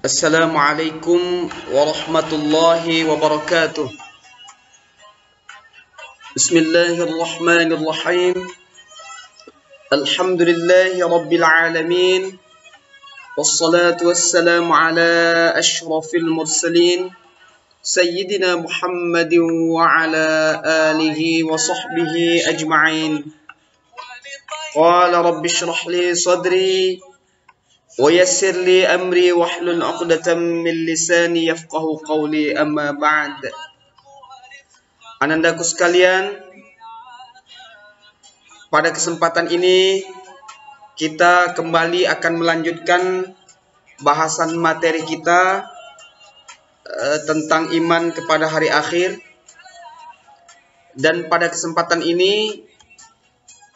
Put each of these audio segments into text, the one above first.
Assalamualaikum warahmatullahi wabarakatuh. Bismillahirrahmanirrahim. Alhamdulillahi rabbil alamin. Wassalatu wassalamu ala ashrafil mursalin Sayyidina Muhammadin wa ala alihi wa sahbihi ajma'in. Qala rabbi shrah li sadri wa yassir li amri wahlul 'uqdatam min lisani yafqahu qawli, amma ba'd. Anandaku sekalian, pada kesempatan ini kita kembali akan melanjutkan bahasan materi kita tentang iman kepada hari akhir. Dan pada kesempatan ini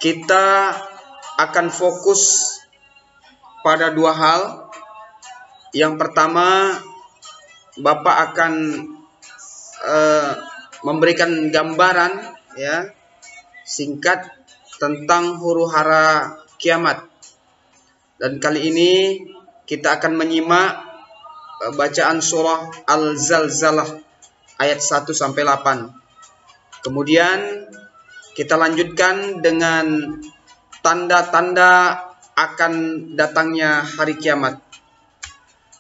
kita akan fokus pada dua hal. Yang pertama, Bapak akan memberikan gambaran singkat tentang huru-hara kiamat. Dan kali ini kita akan menyimak bacaan surah Al-Zalzalah ayat 1 sampai 8. Kemudian kita lanjutkan dengan tanda-tanda akan datangnya hari kiamat.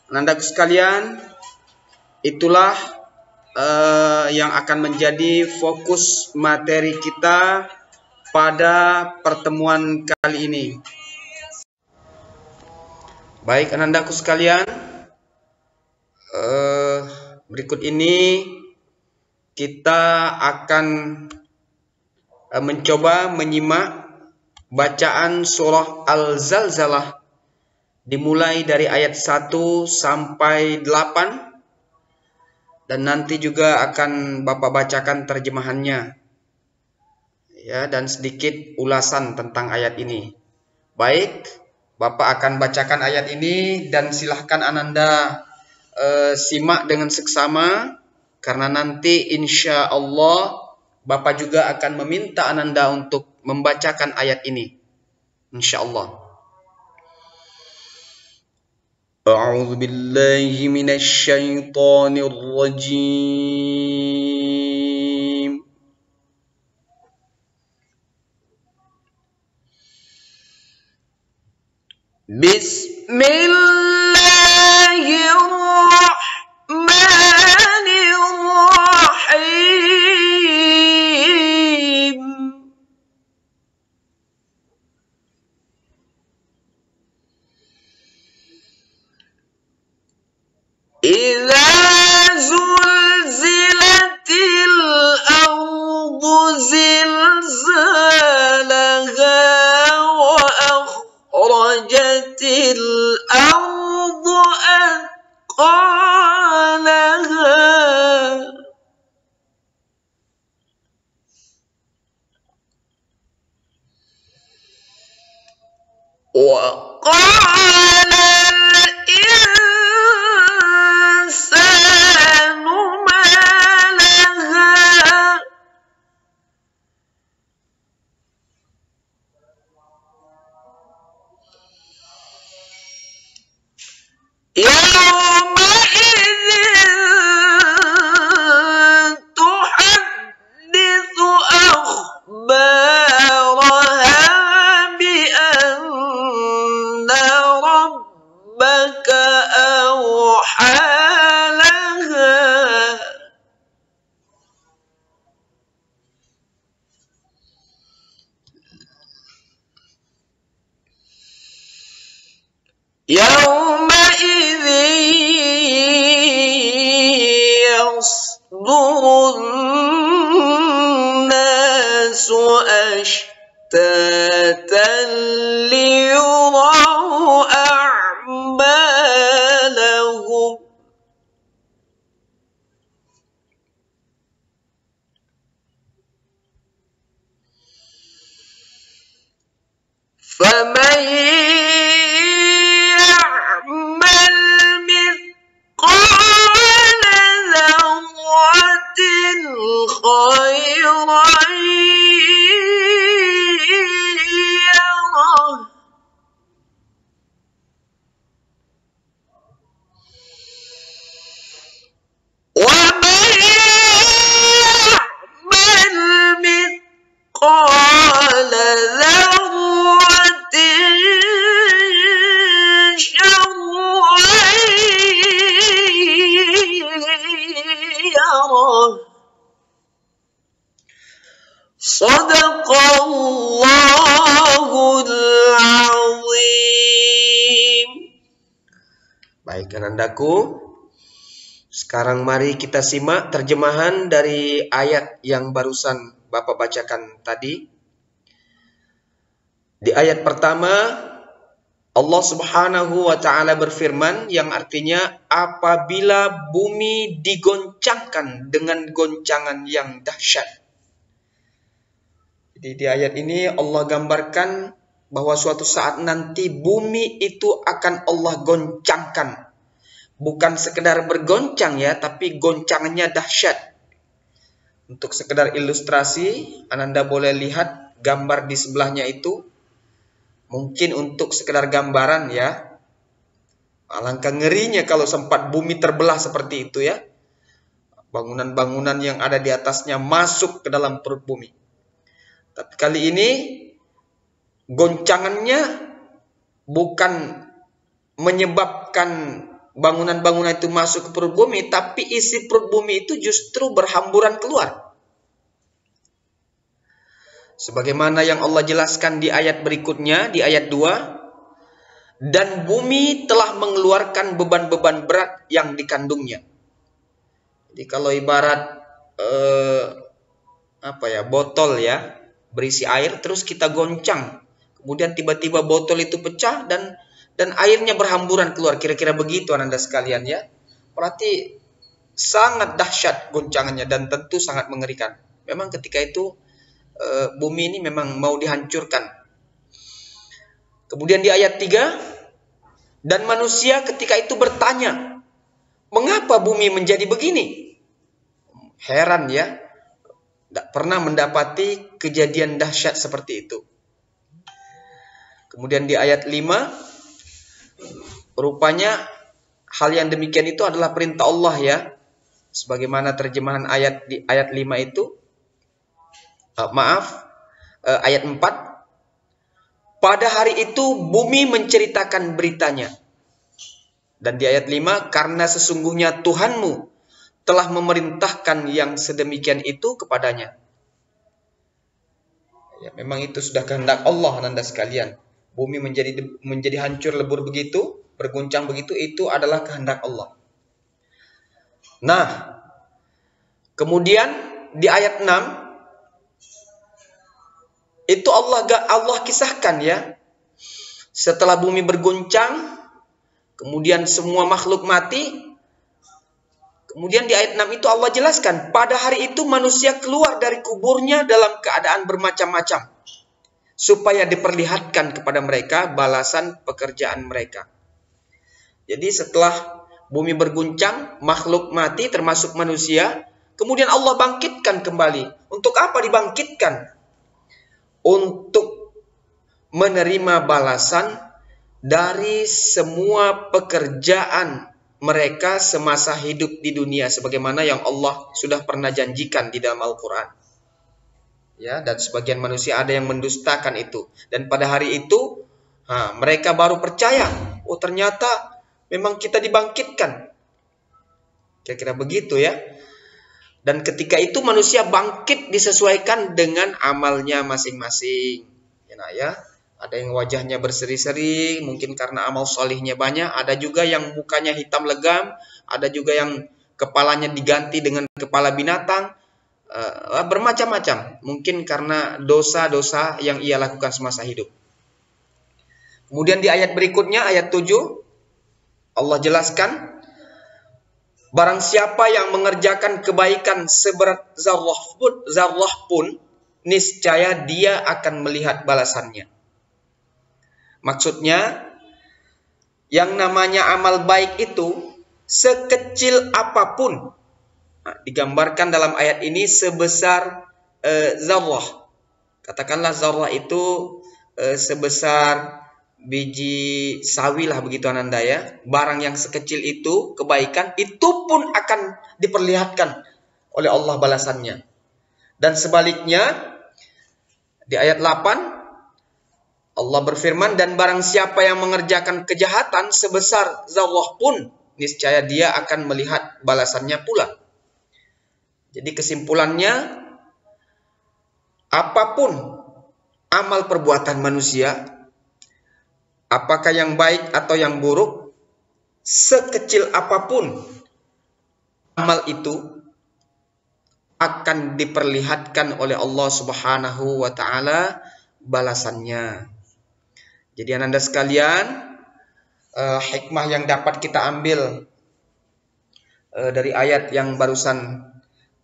Anandaku sekalian, itulah yang akan menjadi fokus materi kita pada pertemuan kali ini. Baik anandaku sekalian, berikut ini kita akan mencoba menyimak bacaan surah Al-Zalzalah dimulai dari ayat 1 sampai 8, dan nanti juga akan Bapak bacakan terjemahannya dan sedikit ulasan tentang ayat ini. Baik, Bapak akan bacakan ayat ini dan silahkan Ananda simak dengan seksama, karena nanti insya Allah Bapak juga akan meminta Ananda untuk membacakan ayat ini, insyaallah. A'udzu billahi minasy syaithanir rajim. Bismillahirrahmanirrahim. Idza zulzilatil ardu zilzalaha wa akhrajatil ardu athqalaha wa qala al-insanu ma laha yawma idzin tuhaddithu akhbaraha bi anna rabbaka awha laha yawma yasdurun nasu ashtatan liyuraw a'malahum faman ya'mal mithqala dharratin khayran yarah Baik, anandaku. Sekarang mari kita simak terjemahan dari ayat yang barusan Bapak bacakan tadi. Di ayat pertama, Allah Subhanahu wa ta'ala berfirman yang artinya apabila bumi digoncangkan dengan goncangan yang dahsyat. Jadi di ayat ini Allah gambarkan bahwa suatu saat nanti bumi itu akan Allah goncangkan. Bukan sekedar bergoncang ya, tapi goncangannya dahsyat. Untuk sekedar ilustrasi, Ananda boleh lihat gambar di sebelahnya itu. Mungkin untuk sekedar gambaran ya. Alangkah ngerinya kalau sempat bumi terbelah seperti itu ya. Bangunan-bangunan yang ada di atasnya masuk ke dalam perut bumi. Tapi kali ini goncangannya bukan menyebabkan bangunan-bangunan itu masuk ke perut bumi, tapi isi perut bumi itu justru berhamburan keluar. Sebagaimana yang Allah jelaskan di ayat berikutnya, di ayat 2, dan bumi telah mengeluarkan beban-beban berat yang dikandungnya. Jadi kalau ibarat botol ya, berisi air terus kita goncang, kemudian tiba-tiba botol itu pecah dan airnya berhamburan keluar, kira-kira begitu Ananda sekalian ya. Berarti sangat dahsyat goncangannya dan tentu sangat mengerikan. Memang ketika itu bumi ini memang mau dihancurkan. Kemudian di ayat 3, dan manusia ketika itu bertanya, mengapa bumi menjadi begini? Heran ya, tidak pernah mendapati kejadian dahsyat seperti itu. Kemudian di ayat 5, rupanya hal yang demikian itu adalah perintah Allah ya. Sebagaimana terjemahan ayat di ayat 5 itu. Ayat 4. Pada hari itu bumi menceritakan beritanya. Dan di ayat 5, karena sesungguhnya Tuhanmu telah memerintahkan yang sedemikian itu kepadanya. Ya, memang itu sudah kehendak Allah Anda sekalian. Bumi menjadi hancur lebur begitu, berguncang begitu, itu adalah kehendak Allah. Nah, kemudian di ayat 6 itu Allah kisahkan ya. Setelah bumi berguncang, kemudian semua makhluk mati. Kemudian di ayat 6 itu Allah jelaskan, pada hari itu manusia keluar dari kuburnya dalam keadaan bermacam-macam, supaya diperlihatkan kepada mereka balasan pekerjaan mereka. Jadi setelah bumi berguncang, makhluk mati termasuk manusia, kemudian Allah bangkitkan kembali. Untuk apa dibangkitkan? Untuk menerima balasan dari semua pekerjaan mereka semasa hidup di dunia, sebagaimana yang Allah sudah pernah janjikan di dalam Al-Quran. Ya, dan sebagian manusia ada yang mendustakan itu. Dan pada hari itu, mereka baru percaya, oh ternyata memang kita dibangkitkan. Kira-kira begitu ya. Dan ketika itu manusia bangkit disesuaikan dengan amalnya masing-masing. Ya, ada yang wajahnya berseri-seri, mungkin karena amal solihnya banyak. Ada juga yang mukanya hitam legam. Ada juga yang kepalanya diganti dengan kepala binatang. Bermacam-macam. Mungkin karena dosa-dosa yang ia lakukan semasa hidup. Kemudian di ayat berikutnya, ayat 7, Allah jelaskan, barang siapa yang mengerjakan kebaikan seberat zarrah pun, niscaya dia akan melihat balasannya. Maksudnya, yang namanya amal baik itu sekecil apapun. Digambarkan dalam ayat ini sebesar zarrah. Katakanlah zarrah itu sebesar biji sawi lah begitu Ananda ya. Barang yang sekecil itu, kebaikan, itu pun akan diperlihatkan oleh Allah balasannya. Dan sebaliknya, di ayat 8, Allah berfirman, dan barang siapa yang mengerjakan kejahatan sebesar zarrah pun, niscaya dia akan melihat balasannya pula. Jadi kesimpulannya, apapun amal perbuatan manusia, apakah yang baik atau yang buruk, sekecil apapun amal itu akan diperlihatkan oleh Allah Subhanahu wa taala balasannya. Jadi ananda sekalian, hikmah yang dapat kita ambil dari ayat yang barusan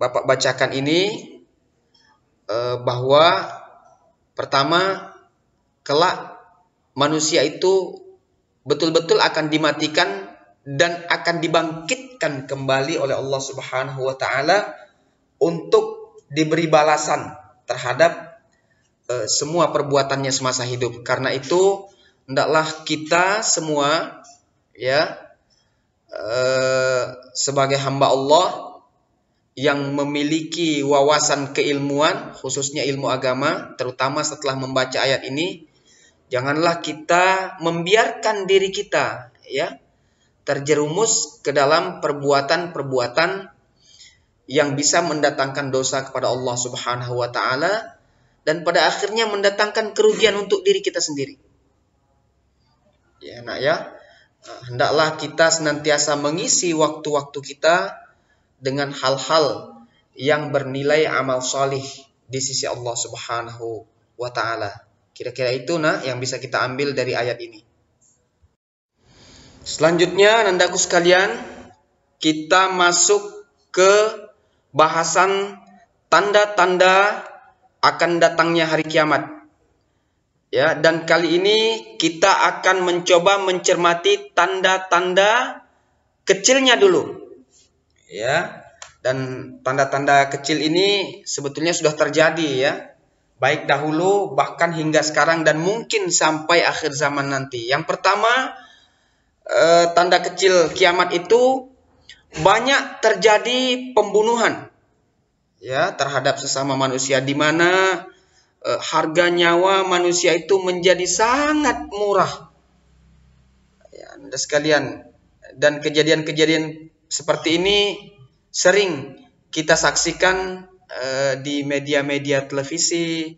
Bapak bacakan ini, bahwa pertama, kelak manusia itu betul-betul akan dimatikan dan akan dibangkitkan kembali oleh Allah Subhanahu wa taala untuk diberi balasan terhadap semua perbuatannya semasa hidup. Karena itu hendaklah kita semua ya sebagai hamba Allah yang memiliki wawasan keilmuan, khususnya ilmu agama, terutama setelah membaca ayat ini, janganlah kita membiarkan diri kita ya terjerumus ke dalam perbuatan-perbuatan yang bisa mendatangkan dosa kepada Allah Subhanahu wa taala dan pada akhirnya mendatangkan kerugian untuk diri kita sendiri. Ya, nak ya. Hendaklah kita senantiasa mengisi waktu-waktu kita dengan hal-hal yang bernilai amal salih di sisi Allah Subhanahu wa taala. Kira-kira itu yang bisa kita ambil dari ayat ini. Selanjutnya, nandaku sekalian, kita masuk ke bahasan tanda-tanda akan datangnya hari kiamat. Ya, dan kali ini kita akan mencoba mencermati tanda-tanda kecilnya dulu. Ya, dan tanda-tanda kecil ini sebetulnya sudah terjadi ya, baik dahulu bahkan hingga sekarang dan mungkin sampai akhir zaman nanti. Yang pertama, tanda kecil kiamat itu banyak terjadi pembunuhan ya terhadap sesama manusia, di mana harga nyawa manusia itu menjadi sangat murah. Ya, Anda sekalian, dan kejadian-kejadian seperti ini sering kita saksikan di media-media televisi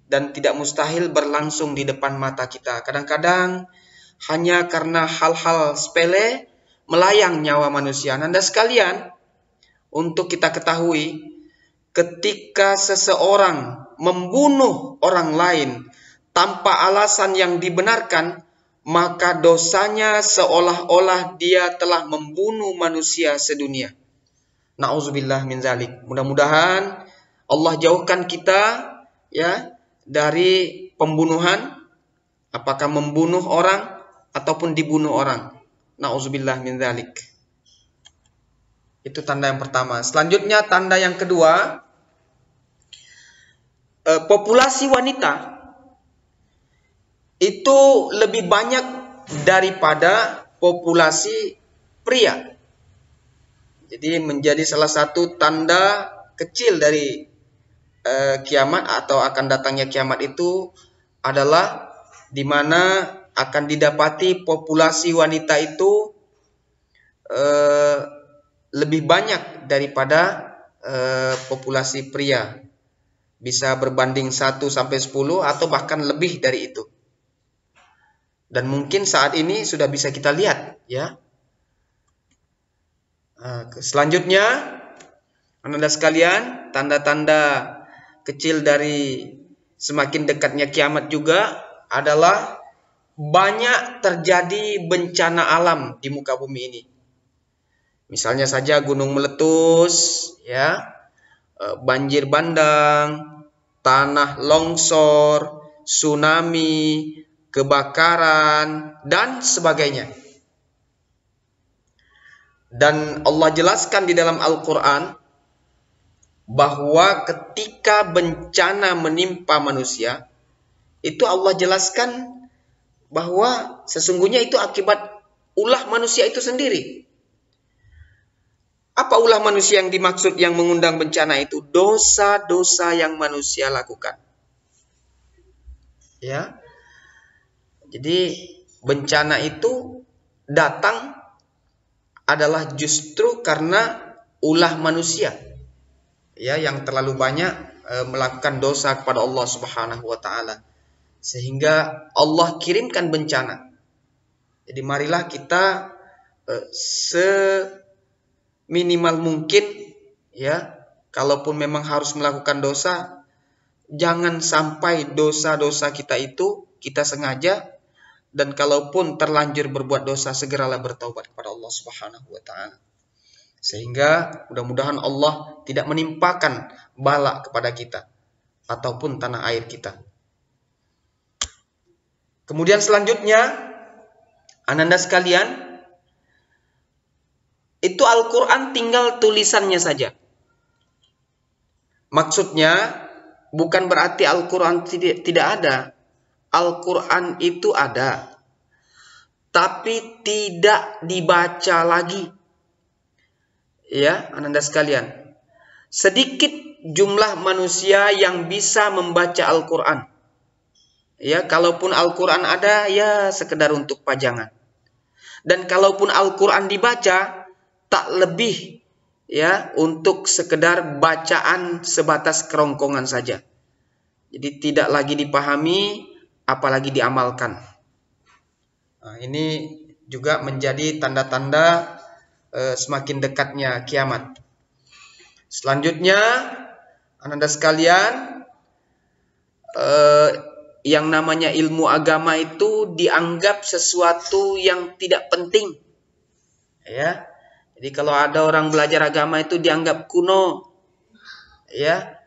dan tidak mustahil berlangsung di depan mata kita. Kadang-kadang hanya karena hal-hal sepele melayang nyawa manusia. Anda sekalian, untuk kita ketahui, ketika seseorang membunuh orang lain tanpa alasan yang dibenarkan, maka dosanya seolah-olah dia telah membunuh manusia sedunia. Na'udzubillah min zalik. Mudah-mudahan Allah jauhkan kita ya dari pembunuhan, apakah membunuh orang ataupun dibunuh orang. Na'udzubillah min zalik. Itu tanda yang pertama. Selanjutnya tanda yang kedua, populasi wanita itu lebih banyak daripada populasi pria. Jadi menjadi salah satu tanda kecil dari kiamat atau akan datangnya kiamat itu adalah di mana akan didapati populasi wanita itu lebih banyak daripada populasi pria. Bisa berbanding 1 sampai 10 atau bahkan lebih dari itu. Dan mungkin saat ini sudah bisa kita lihat ya. Selanjutnya, Anda sekalian, tanda-tanda kecil dari semakin dekatnya kiamat juga adalah banyak terjadi bencana alam di muka bumi ini. Misalnya saja gunung meletus ya, banjir bandang, tanah longsor, tsunami, kebakaran, dan sebagainya. Dan Allah jelaskan di dalam Al-Quran bahwa ketika bencana menimpa manusia, itu Allah jelaskan bahwa sesungguhnya itu akibat ulah manusia itu sendiri. Apa ulah manusia yang dimaksud yang mengundang bencana itu? Dosa-dosa yang manusia lakukan. Ya. Jadi bencana itu datang adalah justru karena ulah manusia. Ya, yang terlalu banyak melakukan dosa kepada Allah Subhanahu wa taala. Sehingga Allah kirimkan bencana. Jadi marilah kita seminimal mungkin, ya, kalaupun memang harus melakukan dosa, jangan sampai dosa-dosa kita itu kita sengaja, dan kalaupun terlanjur berbuat dosa, segeralah bertaubat kepada Allah Subhanahu wa taala. Sehingga mudah-mudahan Allah tidak menimpakan bala kepada kita ataupun tanah air kita. Kemudian selanjutnya, ananda sekalian, itu Al-Quran tinggal tulisannya saja. Maksudnya bukan berarti Al-Quran tidak ada. Al-Quran itu ada, tapi tidak dibaca lagi. Ya, ananda sekalian, sedikit jumlah manusia yang bisa membaca Al-Quran. Ya, kalaupun Al-Quran ada, ya sekedar untuk pajangan. Dan kalaupun Al-Quran dibaca, tak lebih, ya, untuk sekedar bacaan sebatas kerongkongan saja. Jadi tidak lagi dipahami, apalagi diamalkan. Nah, ini juga menjadi tanda-tanda semakin dekatnya kiamat. Selanjutnya, ananda sekalian, yang namanya ilmu agama itu dianggap sesuatu yang tidak penting. Ya. Jadi kalau ada orang belajar agama itu dianggap kuno. Ya.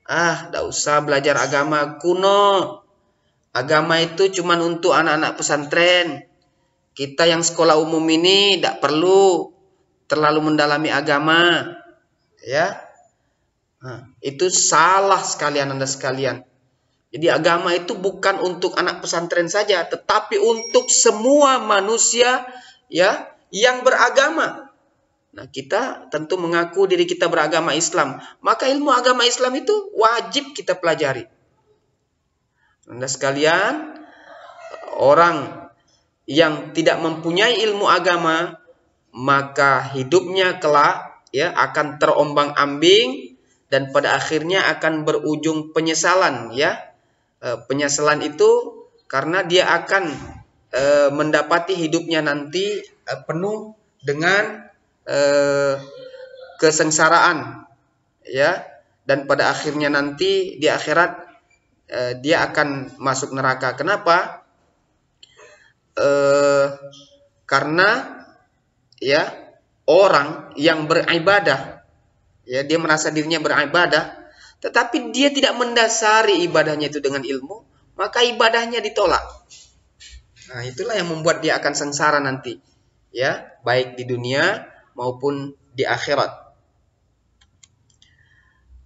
Enggak usah belajar agama, kuno. Agama itu cuma untuk anak-anak pesantren. Kita yang sekolah umum ini tidak perlu terlalu mendalami agama. Ya. Nah, itu salah sekalian Anda sekalian. Jadi agama itu bukan untuk anak pesantren saja, tetapi untuk semua manusia, ya, yang beragama. Nah, kita tentu mengaku diri kita beragama Islam, maka ilmu agama Islam itu wajib kita pelajari. Anda sekalian, orang yang tidak mempunyai ilmu agama, maka hidupnya kelak, ya, akan terombang-ambing dan pada akhirnya akan berujung penyesalan, ya. Penyesalan itu karena dia akan mendapati hidupnya nanti penuh dengan kesengsaraan, ya, dan pada akhirnya nanti di akhirat dia akan masuk neraka. Kenapa? Karena, ya, orang yang beribadah, ya, dia merasa dirinya beribadah, tetapi dia tidak mendasari ibadahnya itu dengan ilmu, maka ibadahnya ditolak. Nah, itulah yang membuat dia akan sengsara nanti, ya, baik di dunia maupun di akhirat.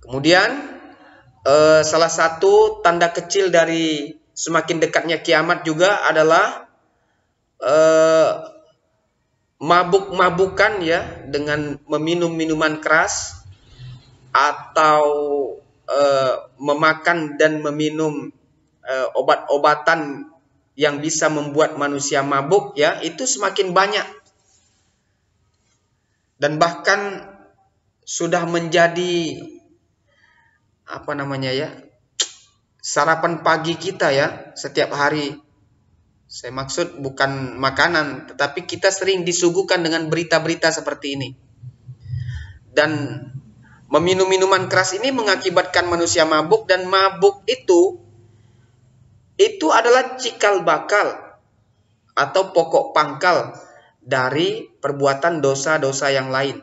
Kemudian salah satu tanda kecil dari semakin dekatnya kiamat juga adalah mabuk-mabukan, ya, dengan meminum minuman keras atau memakan dan meminum obat-obatan yang bisa membuat manusia mabuk, ya, itu semakin banyak dan bahkan sudah menjadi sarapan pagi kita, ya, setiap hari. Saya maksud bukan makanan, tetapi kita sering disuguhkan dengan berita-berita seperti ini. Dan meminum minuman keras ini mengakibatkan manusia mabuk, dan mabuk itu adalah cikal bakal atau pokok pangkal dari perbuatan dosa-dosa yang lain.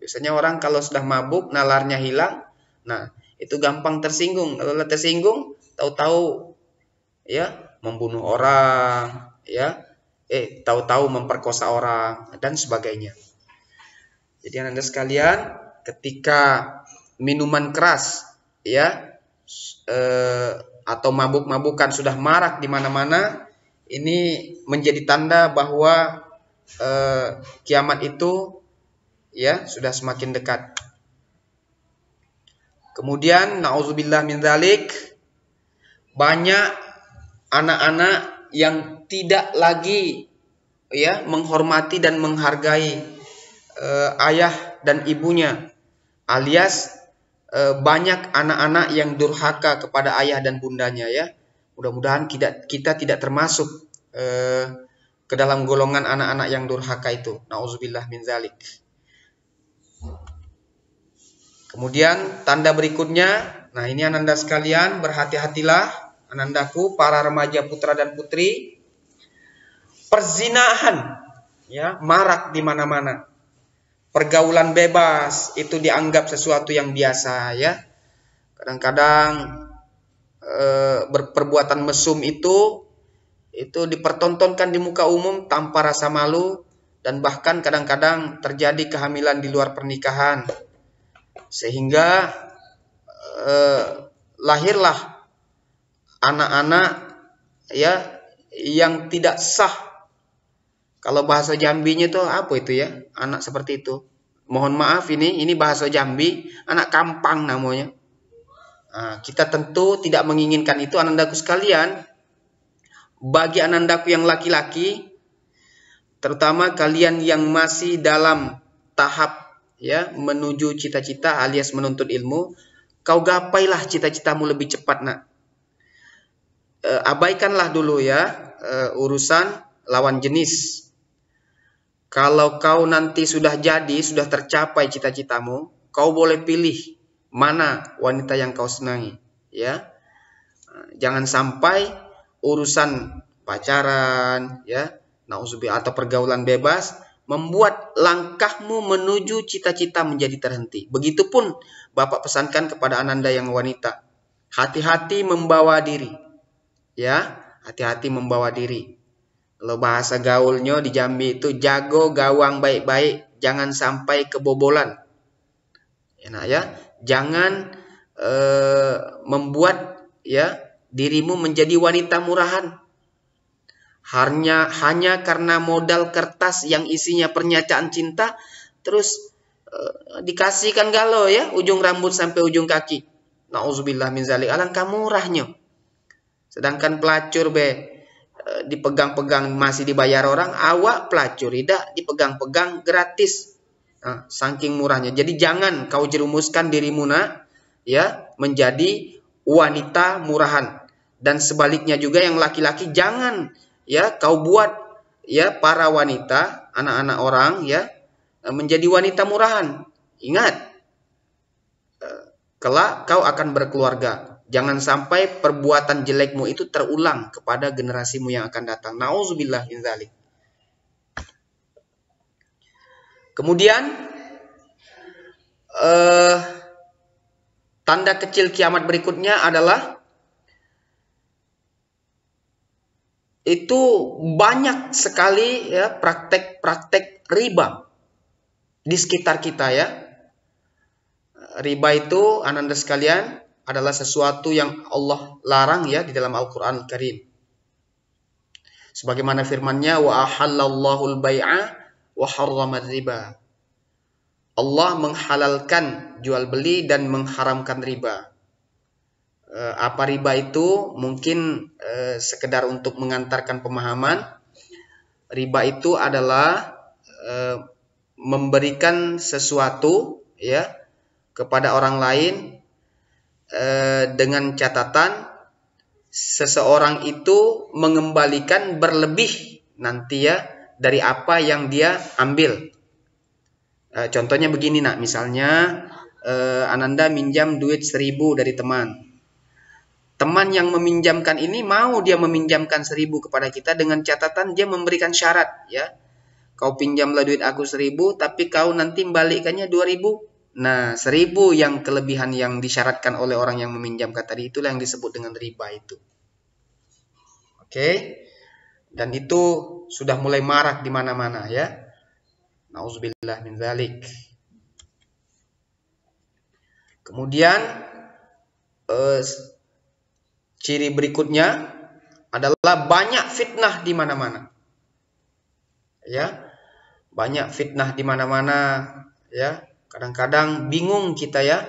Biasanya orang kalau sudah mabuk, nalarnya hilang, nah itu gampang tersinggung. Kalau tersinggung, tahu-tahu, ya, membunuh orang, ya, tahu-tahu memperkosa orang dan sebagainya. Jadi Anda sekalian, ketika minuman keras, ya, atau mabuk-mabukan sudah marak di mana-mana, ini menjadi tanda bahwa kiamat itu, ya, sudah semakin dekat. Kemudian nauzubillah min dzalik, banyak anak-anak yang tidak lagi, ya, menghormati dan menghargai ayah dan ibunya, alias banyak anak-anak yang durhaka kepada ayah dan bundanya, ya. Mudah-mudahan kita tidak termasuk ke dalam golongan anak-anak yang durhaka itu. Nauzubillah min zalik. Kemudian tanda berikutnya, nah ini ananda sekalian, berhati-hatilah anandaku, para remaja putra dan putri, perzinahan ya marak di mana-mana. Pergaulan bebas itu dianggap sesuatu yang biasa ya. Kadang-kadang berperbuatan mesum itu dipertontonkan di muka umum tanpa rasa malu, dan bahkan kadang-kadang terjadi kehamilan di luar pernikahan, sehingga lahirlah anak-anak ya yang tidak sah. Kalau bahasa Jambinya itu apa itu ya, anak seperti itu, mohon maaf ini bahasa Jambi, anak kampang namanya. Nah, kita tentu tidak menginginkan itu anandaku sekalian. Bagi anandaku yang laki-laki, terutama kalian yang masih dalam tahap ya menuju cita-cita alias menuntut ilmu, kau gapailah cita-citamu lebih cepat nak. Abaikanlah dulu ya urusan lawan jenis. Kalau kau nanti sudah tercapai cita-citamu, kau boleh pilih mana wanita yang kau senangi ya. Jangan sampai urusan pacaran ya, nauzubillah, atau pergaulan bebas membuat langkahmu menuju cita-cita menjadi terhenti. Begitupun Bapak pesankan kepada ananda yang wanita, hati-hati membawa diri ya, hati-hati membawa diri. Kalau bahasa gaulnya di Jambi itu, jago gawang baik-baik, jangan sampai kebobolan. Enak ya, jangan membuat ya dirimu menjadi wanita murahan. Hanya karena modal kertas yang isinya pernyataan cinta, terus dikasihkan galau ya, ujung rambut sampai ujung kaki. Nauzubillah min zalik, alangkah murahnya. Sedangkan pelacur dipegang-pegang masih dibayar orang, awak pelacur tidak dipegang-pegang gratis. Nah, saking murahnya. Jadi jangan kau jerumuskan dirimu nak ya menjadi wanita murahan. Dan sebaliknya juga yang laki-laki, jangan ya kau buat ya para wanita, anak-anak orang ya menjadi wanita murahan. Ingat, kelak kau akan berkeluarga. Jangan sampai perbuatan jelekmu itu terulang kepada generasimu yang akan datang. Nauzubillah min dzalik. Kemudian tanda kecil kiamat berikutnya adalah itu banyak sekali ya praktek-praktek riba di sekitar kita ya. Riba itu ananda sekalian adalah sesuatu yang Allah larang ya di dalam Al-Qur'an Al-Karim. Sebagaimana firman-Nya, wa ahallallahu al-bai'a wa harrama riba. Allah menghalalkan jual beli dan mengharamkan riba. Apa riba itu? Mungkin sekedar untuk mengantarkan pemahaman. Riba itu adalah memberikan sesuatu ya kepada orang lain dengan catatan seseorang itu mengembalikan berlebih nanti ya dari apa yang dia ambil. Contohnya begini nak, misalnya ananda minjam duit 1.000 dari teman. Teman yang meminjamkan ini mau dia meminjamkan 1.000 kepada kita dengan catatan dia memberikan syarat ya. Kau pinjamlah duit aku 1.000 tapi kau nanti membalikkannya 2.000. Nah, 1.000 yang kelebihan yang disyaratkan oleh orang yang meminjamkan tadi, itulah yang disebut dengan riba itu. Oke. Dan itu sudah mulai marak di mana-mana ya. Nauzubillah min dzalik. Kemudian ciri berikutnya adalah banyak fitnah di mana-mana. Ya. Banyak fitnah di mana-mana ya. Kadang-kadang bingung kita ya.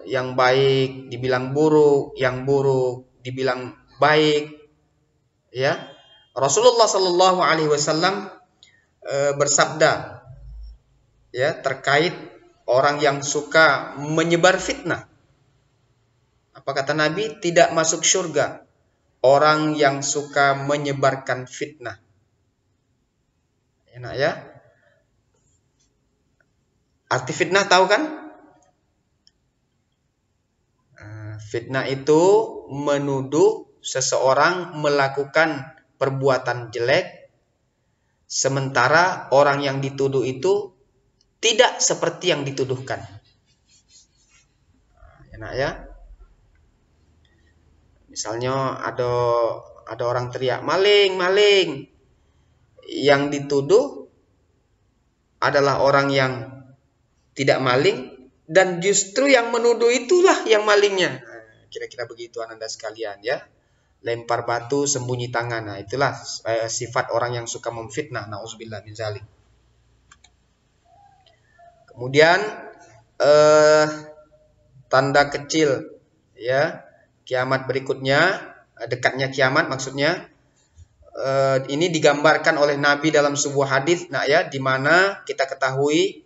Yang baik dibilang buruk, yang buruk dibilang baik. Ya. Rasulullah sallallahu alaihi wasallam bersabda ya terkait orang yang suka menyebar fitnah. Apa kata Nabi? Tidak masuk surga orang yang suka menyebarkan fitnah. Enak ya? Arti fitnah tahu kan? Fitnah itu menuduh seseorang melakukan perbuatan jelek, sementara orang yang dituduh itu tidak seperti yang dituduhkan. Enak ya? Misalnya ada orang teriak maling, maling. Yang dituduh adalah orang yang tidak maling, dan justru yang menuduh itulah yang malingnya. Kira-kira begitu Ananda sekalian ya. Lempar batu sembunyi tangan. Nah, itulah sifat orang yang suka memfitnah. Nauzubillah min zalik. Kemudian tanda kecil ya kiamat berikutnya, dekatnya kiamat maksudnya. Ini digambarkan oleh Nabi dalam sebuah hadis, nah ya, di mana kita ketahui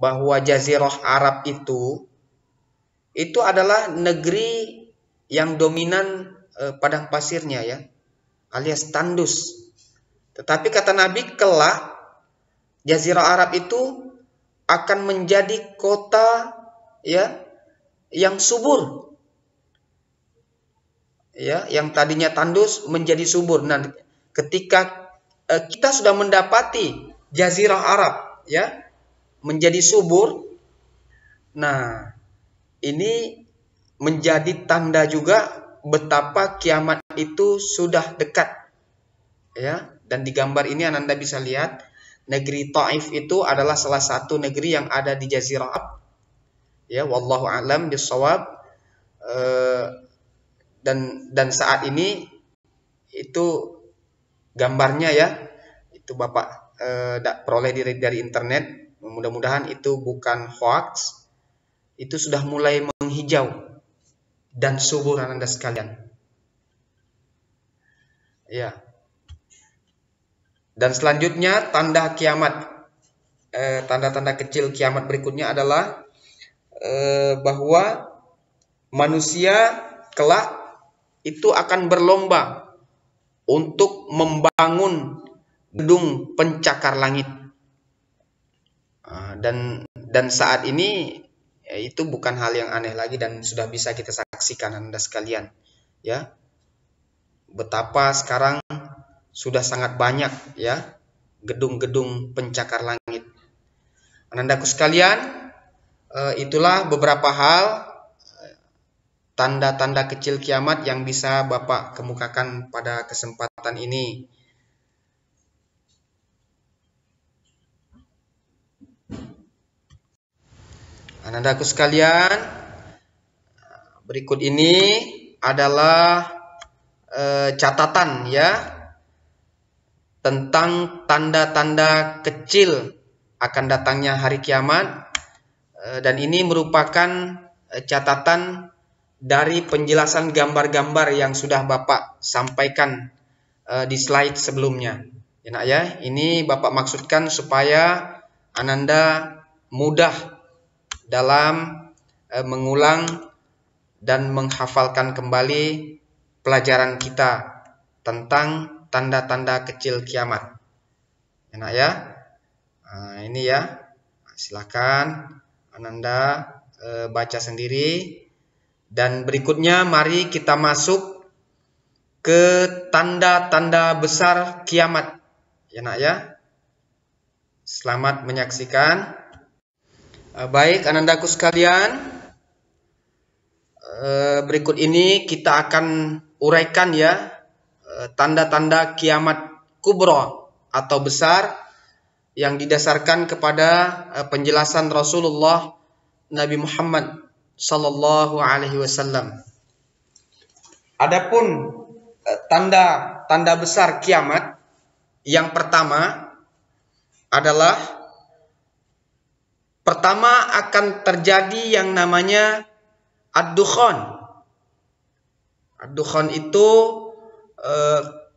bahwa Jazirah Arab itu adalah negeri yang dominan padang pasirnya ya, alias tandus. Tetapi kata Nabi, kelak Jazirah Arab itu akan menjadi kota ya yang subur. Ya, yang tadinya tandus menjadi subur. Nah, ketika kita sudah mendapati Jazirah Arab ya menjadi subur, nah ini menjadi tanda juga betapa kiamat itu sudah dekat ya. Dan di gambar ini Ananda bisa lihat negeri Taif itu adalah salah satu negeri yang ada di Jazirah Arab ya, wallahu a'lam bishawab. Dan saat ini itu gambarnya ya, itu Bapak peroleh dari internet. Mudah-mudahan itu bukan hoax, itu sudah mulai menghijau dan subur Anda sekalian ya. Dan selanjutnya tanda kiamat, tanda-tanda kecil kiamat berikutnya adalah bahwa manusia kelak itu akan berlomba untuk membangun gedung pencakar langit. Dan saat ini ya, itu bukan hal yang aneh lagi dan sudah bisa kita saksikan Anda sekalian ya. Betapa sekarang sudah sangat banyak ya gedung-gedung pencakar langit. Anandaku sekalian, itulah beberapa hal tanda-tanda kecil kiamat yang bisa Bapak kemukakan pada kesempatan ini. Anandaku sekalian, berikut ini adalah catatan ya tentang tanda-tanda kecil akan datangnya hari kiamat, dan ini merupakan catatan dari penjelasan gambar-gambar yang sudah Bapak sampaikan di slide sebelumnya. Ya, ini Bapak maksudkan supaya Ananda mudah dalam mengulang dan menghafalkan kembali pelajaran kita tentang tanda-tanda kecil kiamat. Enak ya? Nah, ini ya. Silakan Ananda baca sendiri. Dan berikutnya mari kita masuk ke tanda-tanda besar kiamat. Enak ya? Selamat menyaksikan. Baik, Anandaku sekalian, berikut ini kita akan uraikan ya tanda-tanda kiamat kubra atau besar yang didasarkan kepada penjelasan Rasulullah Nabi Muhammad sallallahu alaihi wasallam. Adapun tanda-tanda besar kiamat yang pertama adalah akan terjadi yang namanya ad-dukhan. Ad-dukhan itu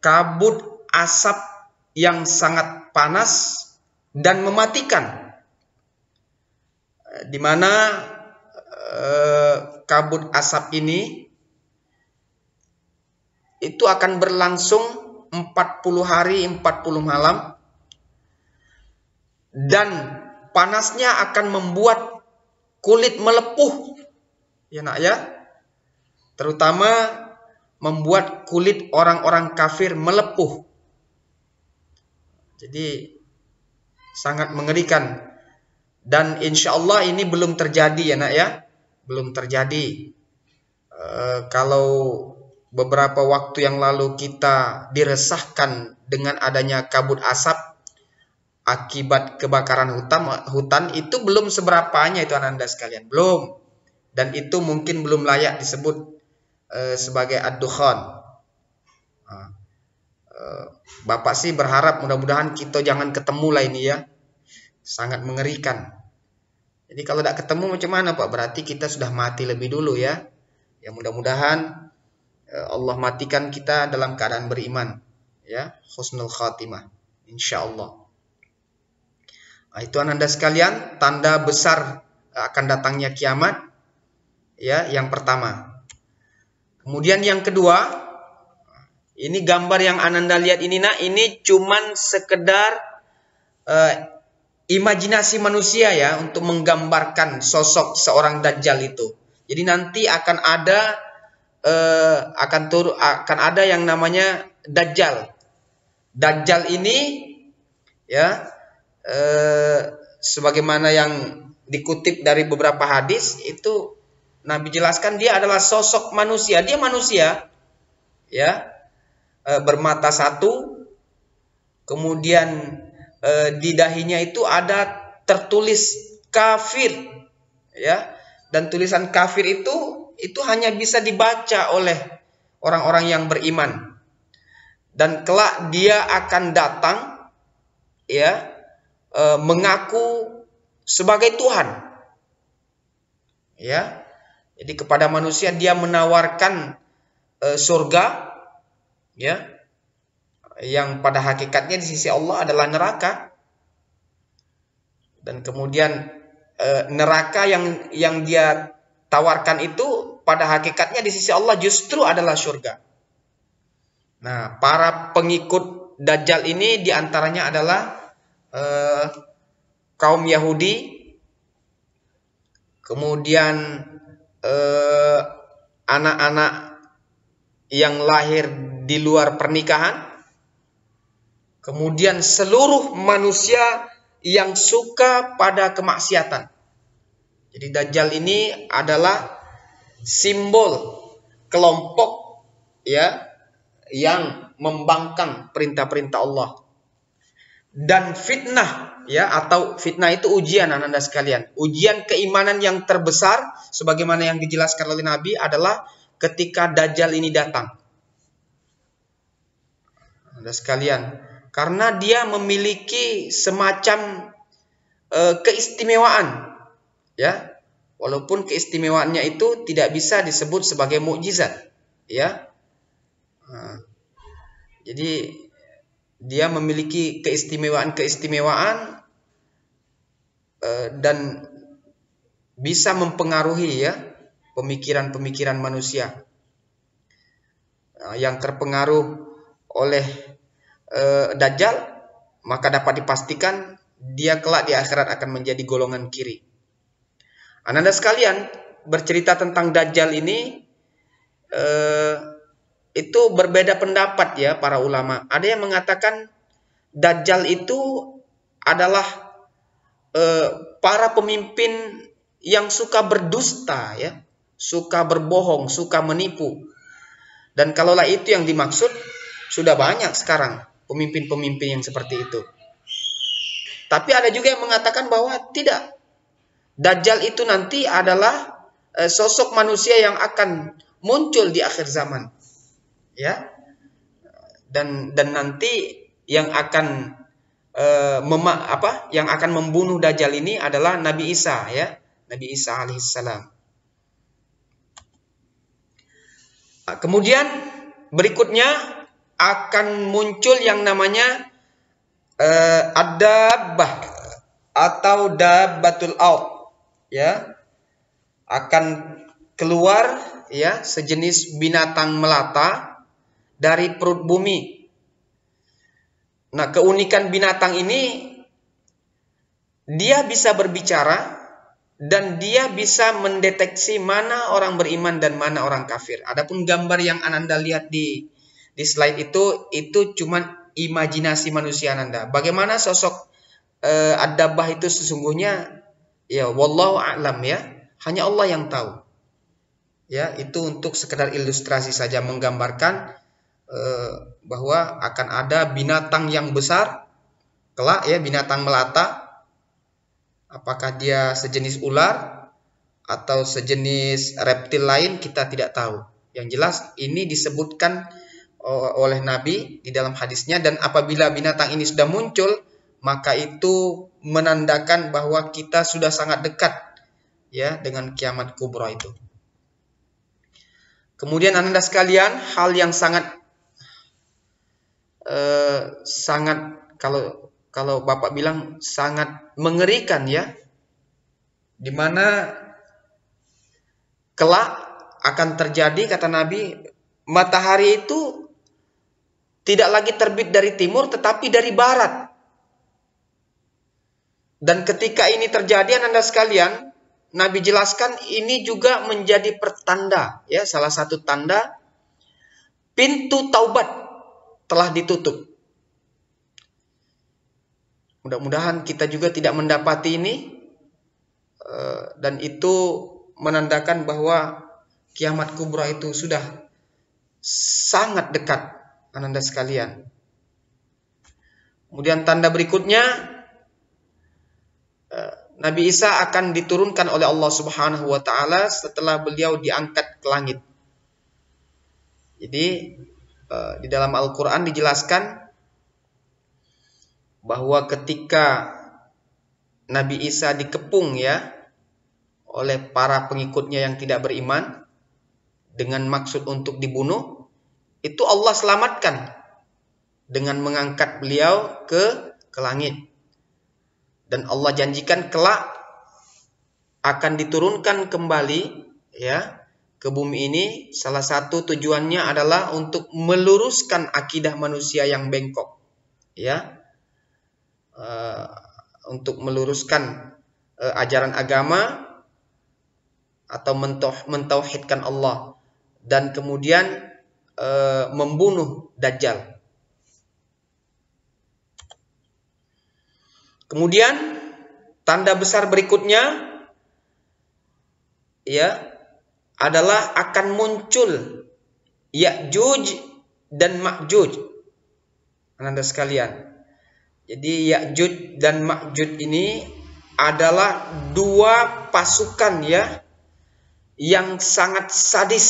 kabut asap yang sangat panas dan mematikan, di mana kabut asap ini itu akan berlangsung 40 hari 40 malam, dan panasnya akan membuat kulit melepuh, ya nak ya, terutama membuat kulit orang-orang kafir melepuh. Jadi sangat mengerikan, dan insya Allah ini belum terjadi ya nak ya, belum terjadi. Kalau beberapa waktu yang lalu kita diresahkan dengan adanya kabut asap akibat kebakaran hutan itu belum seberapanya itu ananda sekalian, belum. Dan itu mungkin belum layak disebut sebagai ad-dukhan. Bapak sih berharap mudah-mudahan kita jangan ketemu lah ini ya. Sangat mengerikan. Jadi kalau tidak ketemu macam mana Pak? Berarti kita sudah mati lebih dulu ya. Ya mudah-mudahan Allah matikan kita dalam keadaan beriman. Ya, husnul khatimah. Insya Allah. Nah, itu ananda sekalian, tanda besar akan datangnya kiamat. Ya, yang pertama. Kemudian yang kedua, ini gambar yang ananda lihat ini nak, ini cuman sekedar imajinasi manusia ya untuk menggambarkan sosok seorang Dajjal itu. Jadi nanti akan ada akan ada yang namanya Dajjal. Dajjal ini ya sebagaimana yang dikutip dari beberapa hadis itu Nabi jelaskan dia adalah sosok manusia. Dia manusia ya, bermata satu, kemudian di dahinya itu ada tertulis kafir ya, dan tulisan kafir itu hanya bisa dibaca oleh orang-orang yang beriman, dan kelak dia akan datang ya mengaku sebagai Tuhan ya. Jadi kepada manusia dia menawarkan surga ya, yang pada hakikatnya di sisi Allah adalah neraka. Dan kemudian neraka yang dia tawarkan itu pada hakikatnya di sisi Allah justru adalah surga. Nah, para pengikut Dajjal ini diantaranya adalah kaum Yahudi, kemudian anak-anak yang lahir di luar pernikahan, kemudian seluruh manusia yang suka pada kemaksiatan. Jadi Dajjal ini adalah simbol kelompok ya yang membangkang perintah-perintah Allah. Dan fitnah ya, atau fitnah itu ujian ananda sekalian. Ujian keimanan yang terbesar sebagaimana yang dijelaskan oleh Nabi adalah ketika Dajjal ini datang. Ananda sekalian, karena dia memiliki semacam keistimewaan ya, walaupun keistimewaannya itu tidak bisa disebut sebagai mukjizat ya. Jadi dia memiliki keistimewaan dan bisa mempengaruhi ya pemikiran-pemikiran manusia. Yang terpengaruh oleh Dajjal, maka dapat dipastikan dia kelak di akhirat akan menjadi golongan kiri. Ananda sekalian, bercerita tentang Dajjal ini itu berbeda pendapat ya para ulama. Ada yang mengatakan Dajjal itu adalah para pemimpin yang suka berdusta ya, suka berbohong, suka menipu. Dan kalaulah itu yang dimaksud, sudah banyak sekarang pemimpin-pemimpin yang seperti itu. Tapi ada juga yang mengatakan bahwa tidak. Dajjal itu nanti adalah sosok manusia yang akan muncul di akhir zaman. Ya. Dan nanti yang akan yang akan membunuh Dajjal ini adalah Nabi Isa ya, Nabi Isa alaihissalam. Kemudian berikutnya akan muncul yang namanya ad-dabbah atau dabbatul ard ya, akan keluar ya sejenis binatang melata dari perut bumi. Nah, keunikan binatang ini, dia bisa berbicara dan dia bisa mendeteksi mana orang beriman dan mana orang kafir. Adapun gambar yang Ananda lihat di slide itu cuma imajinasi manusia Ananda. Bagaimana sosok Ad-Dabbah itu sesungguhnya, ya wallahu a'lam ya. Hanya Allah yang tahu. Ya, itu untuk sekedar ilustrasi saja, menggambarkan bahwa akan ada binatang yang besar kelak ya, binatang melata. Apakah dia sejenis ular atau sejenis reptil lain, kita tidak tahu. Yang jelas ini disebutkan oleh Nabi di dalam hadisnya, dan apabila binatang ini sudah muncul, maka itu menandakan bahwa kita sudah sangat dekat ya dengan kiamat kubra itu. Kemudian Anda sekalian, hal yang sangat kalau Bapak bilang sangat mengerikan ya, dimana kelak akan terjadi, kata Nabi, matahari itu tidak lagi terbit dari timur tetapi dari barat. Dan ketika ini terjadi, Anda sekalian, Nabi jelaskan ini juga menjadi pertanda ya, salah satu tanda pintu taubat telah ditutup. Mudah-mudahan kita juga tidak mendapati ini, dan itu menandakan bahwa kiamat kubra itu sudah sangat dekat, Anda sekalian. Kemudian tanda berikutnya, Nabi Isa akan diturunkan oleh Allah Subhanahu wa taala setelah beliau diangkat ke langit. Jadi di dalam Al-Qur'an dijelaskan bahwa ketika Nabi Isa dikepung ya oleh para pengikutnya yang tidak beriman dengan maksud untuk dibunuh, itu Allah selamatkan dengan mengangkat beliau ke langit. Dan Allah janjikan kelak akan diturunkan kembali ya ke bumi ini. Salah satu tujuannya adalah untuk meluruskan akidah manusia yang bengkok ya. Untuk meluruskan ajaran agama atau mentauhidkan Allah, dan kemudian membunuh Dajjal. Kemudian tanda besar berikutnya ya adalah akan muncul Ya'juj dan Ma'juj, Anda sekalian. Jadi Ya'juj dan Ma'juj ini adalah dua pasukan ya yang sangat sadis.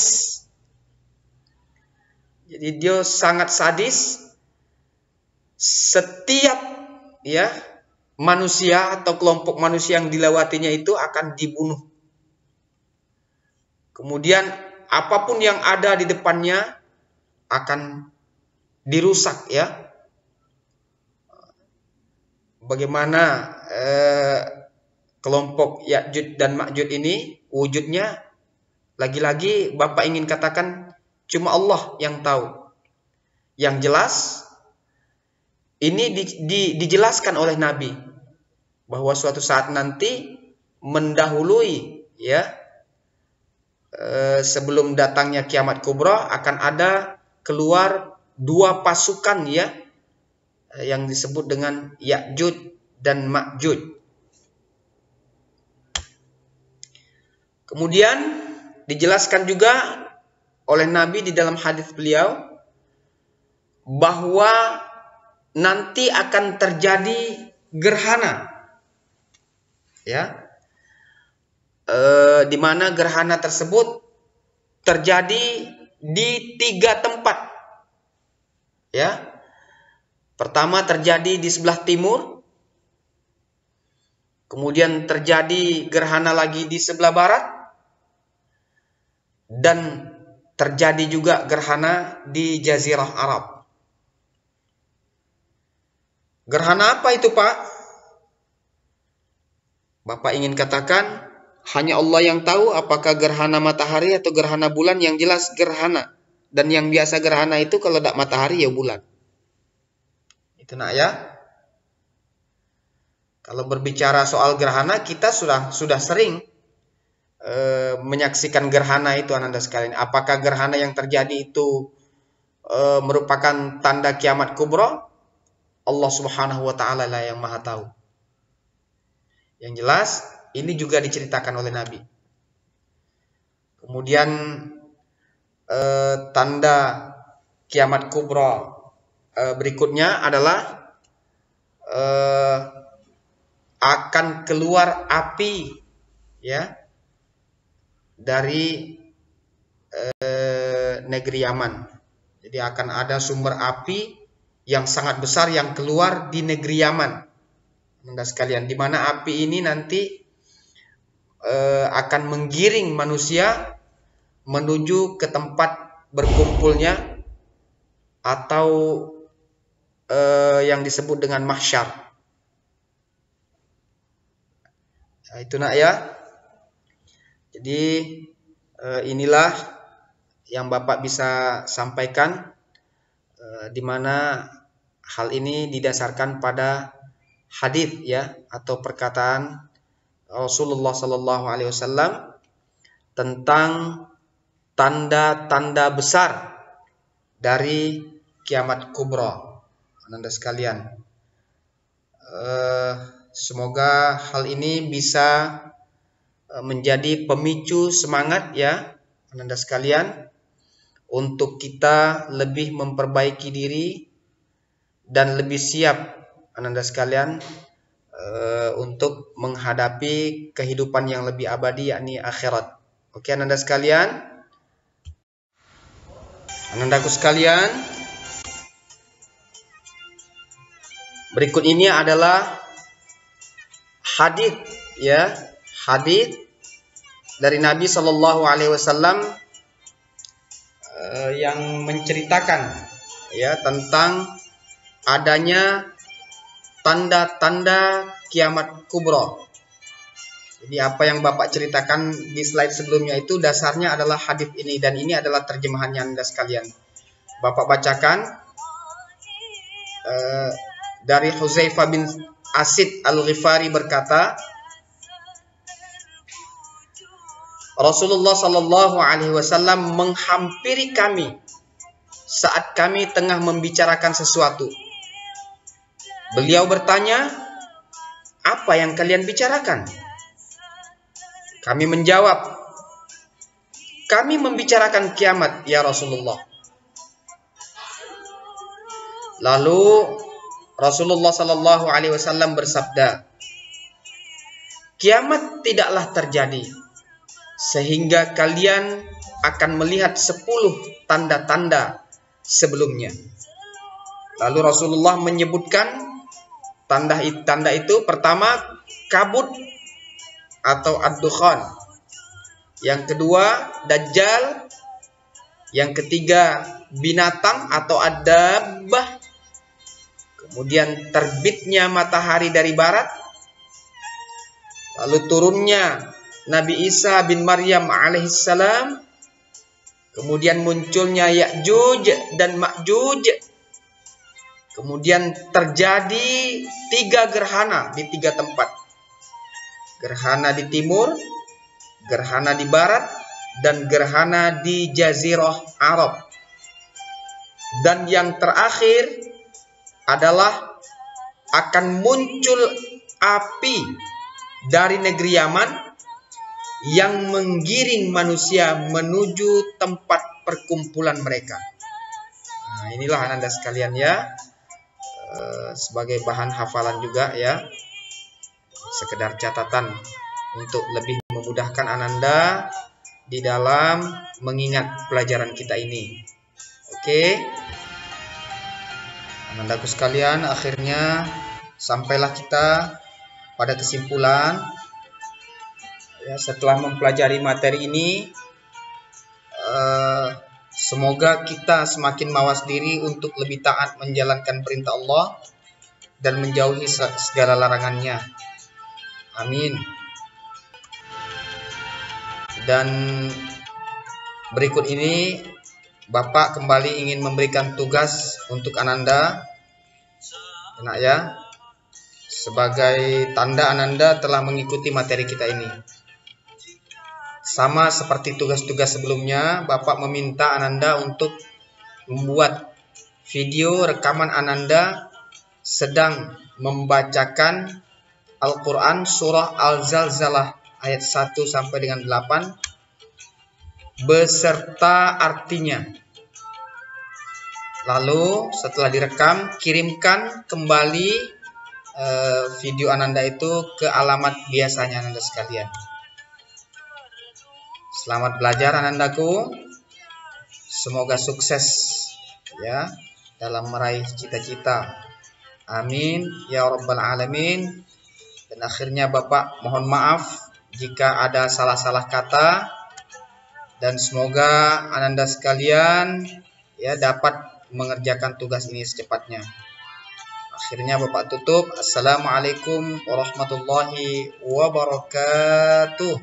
Jadi dia sangat sadis. Setiap ya manusia atau kelompok manusia yang dilewatinya itu akan dibunuh. Kemudian apapun yang ada di depannya akan dirusak ya. Bagaimana kelompok Ya'juj dan Ma'juj ini wujudnya, lagi-lagi Bapak ingin katakan cuma Allah yang tahu. Yang jelas ini dijelaskan oleh Nabi bahwa suatu saat nanti mendahului ya sebelum datangnya kiamat kubra akan ada keluar dua pasukan ya yang disebut dengan Ya'juj dan Ma'juj. Kemudian dijelaskan juga oleh Nabi di dalam hadis beliau bahwa nanti akan terjadi gerhana ya, di mana gerhana tersebut terjadi di 3 tempat ya. Pertama terjadi di sebelah timur, kemudian terjadi gerhana lagi di sebelah barat, dan terjadi juga gerhana di Jazirah Arab. Gerhana apa itu, Pak? Bapak ingin katakan hanya Allah yang tahu apakah gerhana matahari atau gerhana bulan, yang jelas gerhana Dan yang biasa gerhana itu kalau tidak matahari ya bulan. Itu nak ya. Kalau berbicara soal gerhana, kita sudah sering menyaksikan gerhana itu, Ananda sekalian. Apakah gerhana yang terjadi itu merupakan tanda kiamat kubra? Allah Subhanahu wa taala lah yang Maha tahu. Yang jelas ini juga diceritakan oleh Nabi. Kemudian tanda kiamat kubra berikutnya adalah akan keluar api ya dari negeri Yaman. Jadi akan ada sumber api yang sangat besar yang keluar di negeri Yaman. Anda sekalian, di mana api ini nanti akan menggiring manusia menuju ke tempat berkumpulnya atau yang disebut dengan mahsyar. Nah, itu nak ya. Jadi inilah yang Bapak bisa sampaikan, di mana hal ini didasarkan pada hadis ya atau perkataan Rasulullah Sallallahu Alaihi Wasallam tentang tanda-tanda besar dari kiamat kubra. Anda sekalian, semoga hal ini bisa menjadi pemicu semangat ya Anda sekalian untuk kita lebih memperbaiki diri dan lebih siap Anda sekalian untuk menghadapi kehidupan yang lebih abadi yakni akhirat. Oke Anda sekalian, Anandaku sekalian, berikut ini adalah hadis ya, hadis dari Nabi Shallallahu Alaihi Wasallam yang menceritakan ya tentang adanya tanda-tanda kiamat kubra. Jadi apa yang Bapak ceritakan di slide sebelumnya itu dasarnya adalah hadis ini, dan ini adalah terjemahannya Anda sekalian. Bapak bacakan dari Hudzaifah bin Asid Al-Ghifari berkata, Rasulullah Sallallahu Alaihi Wasallam menghampiri kami saat kami tengah membicarakan sesuatu. Beliau bertanya, apa yang kalian bicarakan? Kami menjawab, kami membicarakan kiamat ya Rasulullah. Lalu Rasulullah Sallallahu Alaihi Wasallam bersabda, kiamat tidaklah terjadi sehingga kalian akan melihat 10 tanda-tanda sebelumnya. Lalu Rasulullah menyebutkan tanda itu, pertama kabut atau ad-dukhan, yang kedua dajjal, yang ketiga binatang atau ad-dabbah, kemudian terbitnya matahari dari barat, lalu turunnya Nabi Isa bin Maryam alaihissalam, kemudian munculnya Ya'juj dan Ma'juj, kemudian terjadi 3 gerhana di 3 tempat. Gerhana di timur, gerhana di barat, dan gerhana di Jazirah Arab. Dan yang terakhir adalah akan muncul api dari negeri Yaman yang menggiring manusia menuju tempat perkumpulan mereka. Nah, inilah Anda sekalian ya, sebagai bahan hafalan juga ya, sekedar catatan untuk lebih memudahkan Ananda di dalam mengingat pelajaran kita ini. Oke, Anandaku sekalian, akhirnya sampailah kita pada kesimpulan ya, setelah mempelajari materi ini, semoga kita semakin mawas diri untuk lebih taat menjalankan perintah Allah dan menjauhi segala larangannya. Amin. Dan berikut ini Bapak kembali ingin memberikan tugas untuk Ananda, enak ya, sebagai tanda Ananda telah mengikuti materi kita ini. Sama seperti tugas-tugas sebelumnya, Bapak meminta Ananda untuk membuat video rekaman Ananda sedang membacakan Al-Quran surah Al-Zalzalah ayat 1 sampai dengan 8 beserta artinya. Lalu setelah direkam, kirimkan kembali video Ananda itu ke alamat biasanya Ananda sekalian. Selamat belajar Anandaku. Semoga sukses ya dalam meraih cita-cita. Amin ya rabbal alamin. Dan akhirnya Bapak mohon maaf jika ada salah-salah kata, dan semoga Ananda sekalian ya dapat mengerjakan tugas ini secepatnya. Akhirnya Bapak tutup. Assalamualaikum warahmatullahi wabarakatuh.